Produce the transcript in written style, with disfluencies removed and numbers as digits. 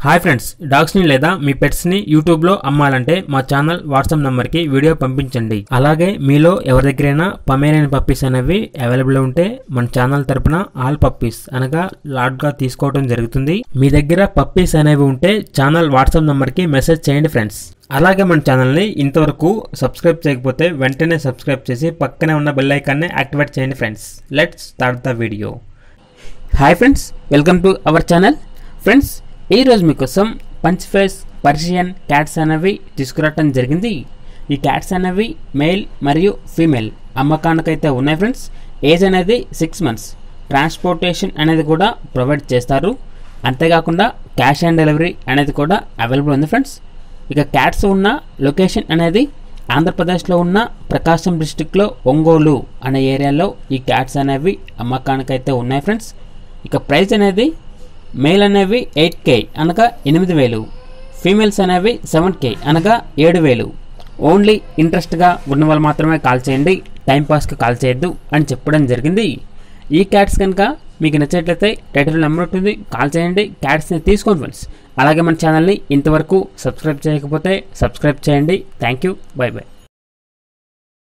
Hi friends, డాగ్స్ని లేదా మీ పెట్స్ని యూట్యూబ్లో అమ్మాలంటే మా ఛానల్ వాట్సాప్ నెంబర్కి వీడియో పంపించండి. అలాగే మీలో ఎవరి దగ్గరైనా పమేరియన్ పప్పీస్ అనేవి అవైలబుల్ ఉంటే మన ఛానల్ తరపున ఆల్ పప్పీస్ అనగా లాట్గా తీసుకోవడం జరుగుతుంది. మీ దగ్గర పప్పీస్ అనేవి ఉంటే ఛానల్ వాట్సాప్ నెంబర్కి మెసేజ్ చేయండి ఫ్రెండ్స్. అలాగే మన ఛానల్ని ఇంతవరకు సబ్స్క్రైబ్ చేయకపోతే వెంటనే సబ్స్క్రైబ్ చేసి పక్కనే ఉన్న బెల్ ఐకాన్ని యాక్టివేట్ చేయండి friends. Let's start the video. Hi friends, welcome to our channel. Friends, ఈరోజు మీకోసం పంచ్ ఫేస్ పర్షియన్ క్యాట్స్ అనేవి తీసుకురావటం జరిగింది. ఈ క్యాట్స్ అనేవి మేల్ మరియు ఫీమేల్ అమ్మకానికైతే ఉన్నాయి ఫ్రెండ్స్. ఏజ్ అనేది 6 months. ట్రాన్స్పోర్టేషన్ అనేది కూడా ప్రొవైడ్ చేస్తారు. అంతేకాకుండా క్యాష్ ఆన్ డెలివరీ అనేది కూడా అవైలబుల్ ఉంది ఫ్రెండ్స్. ఇక క్యాట్స్ ఉన్న లొకేషన్ అనేది ఆంధ్రప్రదేశ్లో ఉన్న ప్రకాశం డిస్టిక్లో ఒంగోలు అనే ఏరియాలో ఈ క్యాట్స్ అనేవి అమ్మకానికైతే ఉన్నాయి ఫ్రెండ్స్. ఇక ప్రైస్ అనేది మేల్ అనేవి 8K అనగా 8,000, ఫీమేల్స్ అనేవి 7K అనగా 7,000. ఓన్లీ ఇంట్రెస్ట్గా ఉన్న వాళ్ళు మాత్రమే కాల్ చేయండి, టైంపాస్కి కాల్ చేయొద్దు అని చెప్పడం జరిగింది. ఈ క్యాట్స్ కనుక మీకు నచ్చినట్లయితే టైటిల్ నెంబర్ ఉంటుంది, కాల్ చేయండి, క్యాట్స్ని తీసుకోండి ఫ్రెండ్స్. అలాగే మన ఛానల్ని ఇంతవరకు సబ్స్క్రైబ్ చేయకపోతే సబ్స్క్రైబ్ చేయండి. Thank you, by by.